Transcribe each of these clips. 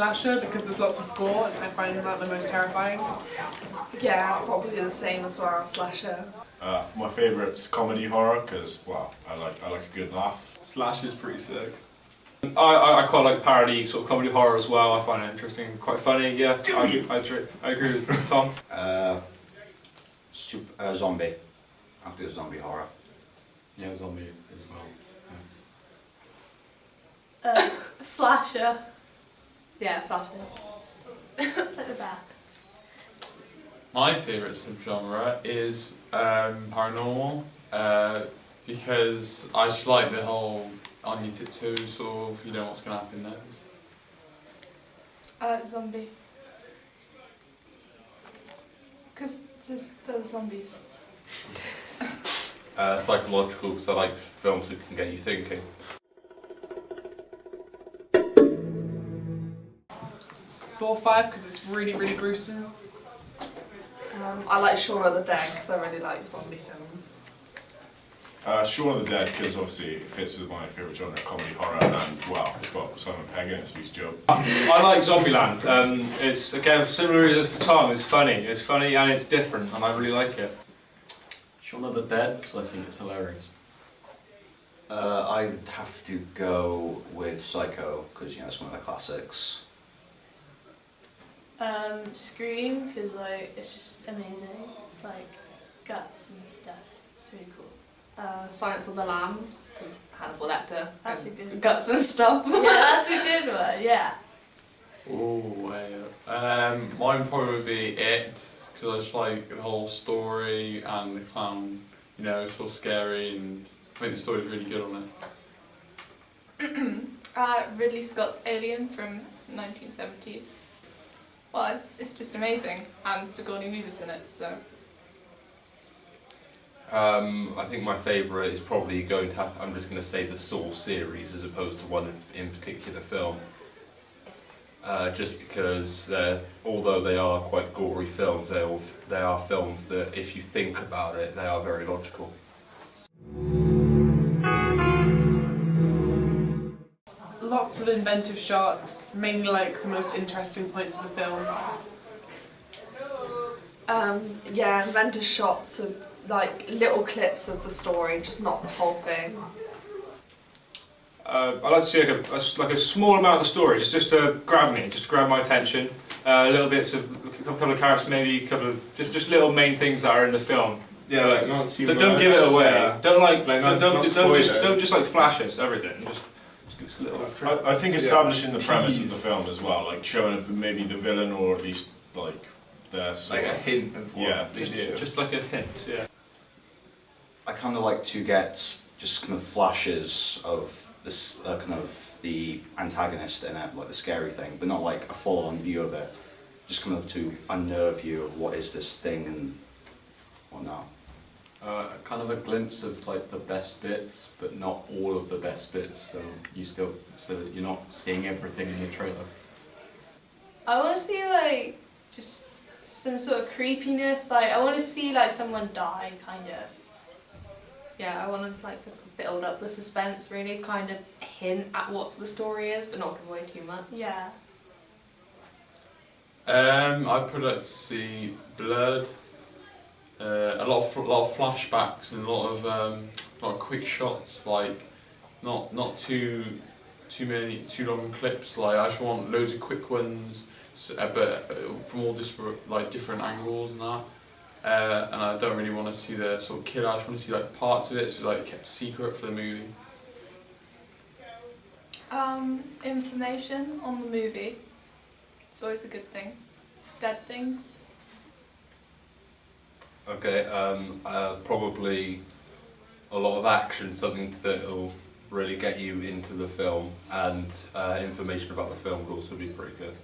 slasher because there's lots of gore and I find that the most terrifying. Yeah, probably the same as well, slasher. My favourite's comedy horror because, well, I like a good laugh. Slash is pretty sick. I quite like parody sort of comedy horror as well. I find it interesting, quite funny. Yeah, I agree with Tom. Zombie. I have to do zombie horror. Yeah, zombie as well. Slasher. Yeah, slasher. It's like the best. My favourite subgenre is paranormal, because I just like the whole on your tiptoes sort of, you know what's going to happen next. Zombie. Because just the zombies. Psychological, because I like films that can get you thinking. Saw 5 because it's really, really gruesome. I like Shaun of the Dead because I really like zombie films. Shaun of the Dead because obviously it fits with my favourite genre, comedy horror, and well, it's got Simon Pegg in it, so he's Joe. I like Zombieland. It's again similar reasons for Tom. It's funny and it's different, and I really like it. Shaun of the Dead, because I think it's hilarious. I would have to go with Psycho because it's one of the classics. Scream because like it's just amazing. It's like guts and stuff. It's really cool. Silence of the Lambs because Hannibal Lecter. That's a good guts and stuff. Yeah, that's a good one. Yeah. Oh, mine probably would be It, because I just like the whole story and the clown. You know, it's all scary, and I think the story's really good on it. Ridley Scott's Alien from 1970s. Well, it's just amazing, and Sigourney Weaver's in it, so. I think my favourite is probably going to have, I'm just going to say the Saw series as opposed to one in particular film. Just because although they are quite gory films, they are films that if you think about it, they are very logical. Lots of inventive shots, mainly like the most interesting points of the film. Yeah, inventive shots of like little clips of the story, just not the whole thing. I like to see like a small amount of the story, just to grab me, just to grab my attention. Little bits of a couple of characters, maybe a couple of just little main things that are in the film. Yeah, like not too much. Don't give it away. Yeah. Don't not just like flash us everything. Just give us a little. I think establishing the premise of the film as well, like showing maybe the villain or at least like their like a hint of what they do. Just like a hint, yeah. I kind of like to get just kind of flashes of this kind of the antagonist in it, like the scary thing, but not like a full-on view of it. Just kind of to unnerve you of what is this thing and whatnot. Kind of a glimpse of like the best bits, but not all of the best bits. So you're not seeing everything in the trailer. I want to see like just some sort of creepiness. Like I want to see like someone die, kind of. Yeah, I want to like just build up the suspense, really, kind of hint at what the story is, but not give away too much. Yeah. I'd probably like to see blood, a lot of flashbacks and a lot of quick shots, like not too long clips. Like I just want loads of quick ones, but from all different angles and that. And I don't really want to see the sort of killer. I just want to see like parts of it, so like kept secret for the movie. Information on the movie. It's always a good thing. Dead things. Okay, probably a lot of action, something that will really get you into the film, and information about the film would also be pretty good.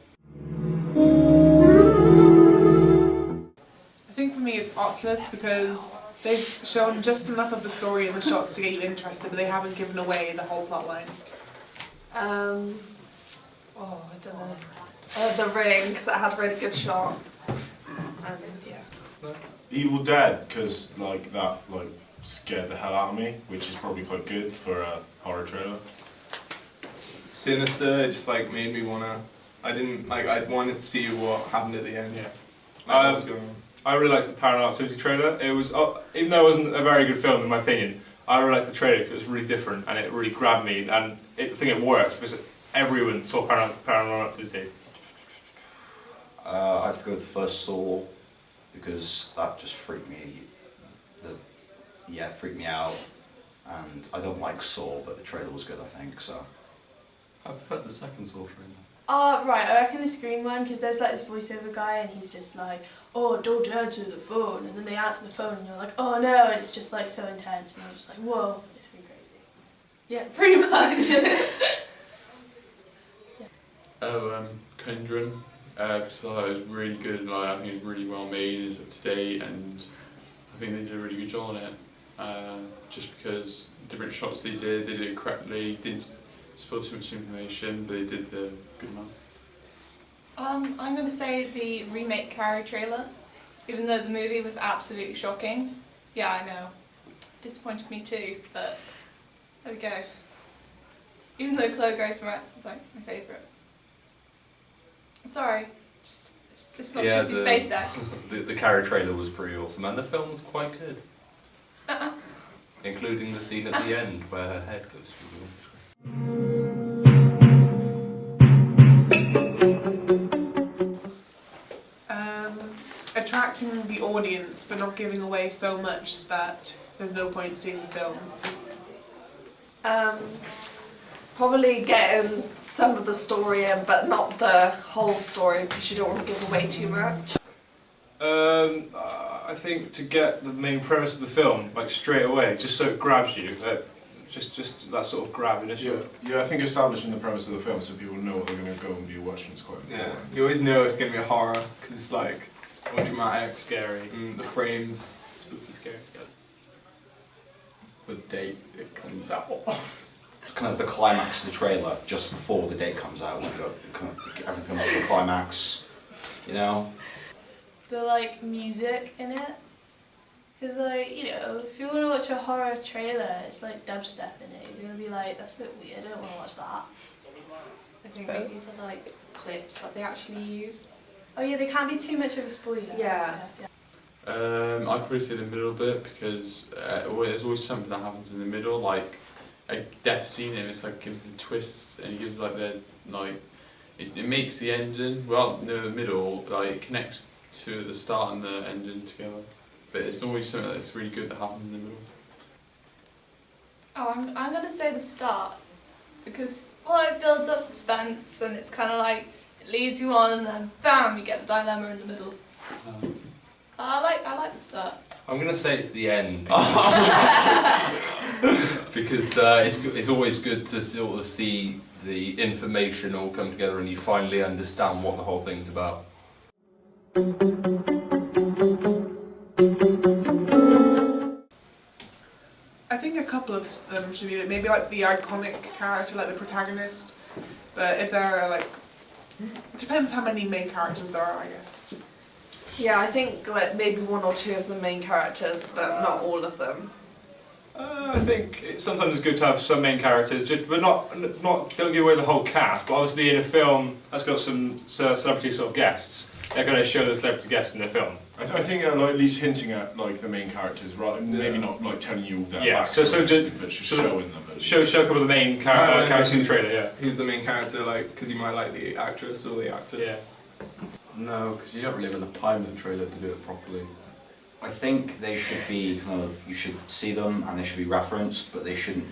I think for me it's Oculus because they've shown just enough of the story in the shots to get you interested, but they haven't given away the whole plotline. I don't know. The Ring, because it had really good shots. And yeah. Evil Dead because that scared the hell out of me, which is probably quite good for a horror trailer. Sinister, it just like made me wanna. I I didn't like. I wanted to see what happened at the end. Yeah. Like, what was going on. I really liked the Paranormal Activity trailer. It was, even though it wasn't a very good film in my opinion, I really liked the trailer because it was really different and it really grabbed me. And I think it works because everyone saw Paranormal Activity. I'd have to go with the first Saw because that just freaked me. It freaked me out, and I don't like Saw, but the trailer was good, I think. So. I prefer the second Saw trailer. Right, I reckon the Scream one, because there's like this voiceover guy and he's just like, oh, don't answer the phone, and then they answer the phone and you're like, oh no, and it's just like so intense and you're just like, whoa, it's really crazy. Yeah, pretty much. Conjuring, because I thought it was really good, and I think it's really well made, it's up to date, and I think they did a really good job on it. Just because different shots they did it correctly, didn't spoil too much information, but they did the good amount. I'm going to say the remake Carrie trailer, even though the movie was absolutely shocking. Yeah, I know. Disappointed me too, but there we go. Even though Chloe Grace Moretz is like my favourite. I'm sorry, it's just not Sissy Spacek. The Carrie trailer was pretty awesome, and the film was quite good. Including the scene at the end where her head goes through the windscreen. Attracting the audience but not giving away so much that there's no point seeing the film. Probably getting some of the story in, but not the whole story because you don't want to give away too much. I think to get the main premise of the film like straight away, just so it grabs you, just that sort of grab initially. Yeah, I think establishing the premise of the film so people know what they're going to go and be watching is quite important. Yeah, you always know it's going to be a horror because it's like more dramatic, Scary. the frames, Spooky, scary. the date it comes out. Kind of the climax of the trailer just before the date comes out, when everything comes to the climax, you know. The like music in it, because like, you know, if you want to watch a horror trailer, it's like dubstep in it, you're going to be like, that's a bit weird, I don't want to watch that. I think maybe the like clips that they actually use. Oh yeah, they can't be too much of a spoiler. Yeah. And stuff, yeah. I'd probably say the middle bit because there's always something that happens in the middle, like a death scene, and it's like gives the twists and it gives like it makes the ending. Well, no, the middle like it connects to the start and the ending together, but it's always something that's really good that happens in the middle. Oh, I'm going to say the start, because it builds up suspense and it's kind of like it leads you on and then bam, you get the dilemma in the middle. I like the start. I'm going to say it's the end because it's always good to sort of see the information all come together and you finally understand what the whole thing's about. I think a couple of them should be maybe like the iconic character, like the protagonist, but if there are like, it depends how many main characters there are, I guess. Yeah, I think like maybe one or two of the main characters, but not all of them. I think sometimes it's good to have some main characters, but not don't give away the whole cast. But obviously, in a film that's got some celebrity sort of guests, they're going to show the celebrity guests in the film. I think like, at least hinting at like the main characters, rather maybe not like telling you their so backstory, just but just showing them. Show a couple of the main characters in the trailer. Yeah. Who's the main character? Like, because you might like the actress or the actor. Yeah. No, because you don't really have enough time in the trailer to do it properly. I think they should be you should see them and they should be referenced, but they shouldn't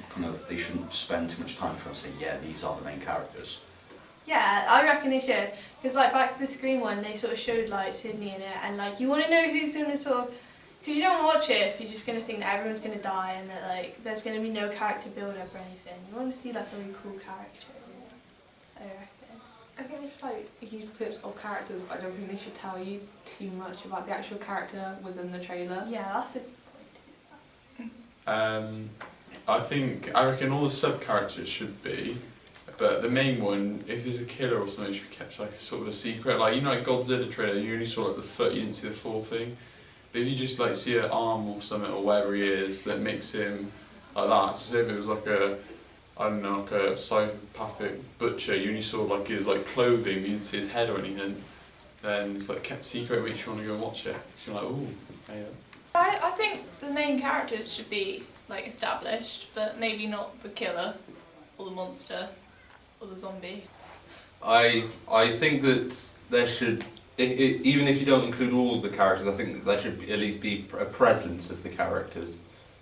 spend too much time trying to say, yeah, these are the main characters. Yeah, I reckon they should. Because like back to the Scream one, they sort of showed like Sydney in it, and like you want to know who's going to sort of, because you don't want to watch it if you're just going to think that everyone's going to die and that like there's going to be no character build up or anything. You want to see like a really cool character. I reckon. I think they should like use clips of characters. I don't think they should tell you too much about the actual character within the trailer. Yeah, that's a good point. I reckon all the sub characters should be, but the main one, if there's a killer or something, it should be kept like a sort of a secret. Like, you know, like Godzilla trailer, you only saw like the foot, you didn't see the full thing. But if you just like see an arm or something or wherever he is that makes him like that, so if it was like I don't know, like a psychopathic butcher, you only saw like his like clothing, you didn't see his head or anything, then it's like kept secret, but you want to go and watch it. So you're like, ooh, yeah. I think the main characters should be like established, but maybe not the killer, or the monster, or the zombie. I think that there should, even if you don't include all of the characters, I think that there should at least be a presence of the characters.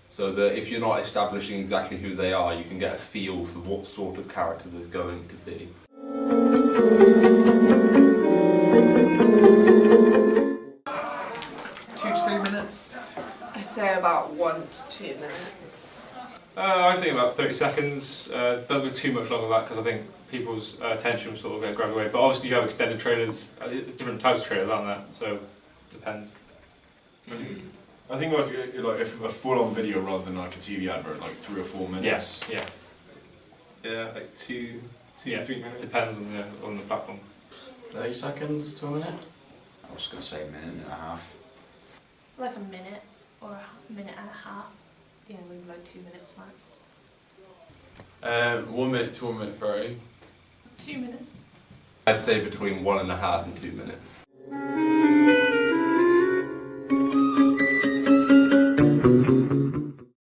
So that if you're not establishing exactly who they are, you can get a feel for what sort of character there's going to be. 2 to 3 minutes. I say about 1 to 2 minutes. I think about 30 seconds. Don't go too much longer than that because I think people's attention will sort of get grabbed away. But obviously you have extended trailers, different types of trailers, aren't there? So depends. I think like if a full-on video rather than like a TV advert, like 3 or 4 minutes. Yes. Yeah. Yeah, like two Yeah. to 3 minutes. Depends on the platform. 30 seconds to a minute. I was going to say a minute, minute and a half. Like a minute or a minute and a half. Yeah, maybe like 2 minutes max. 1 minute to 1 minute 30. 2 minutes. I'd say between 1.5 and 2 minutes.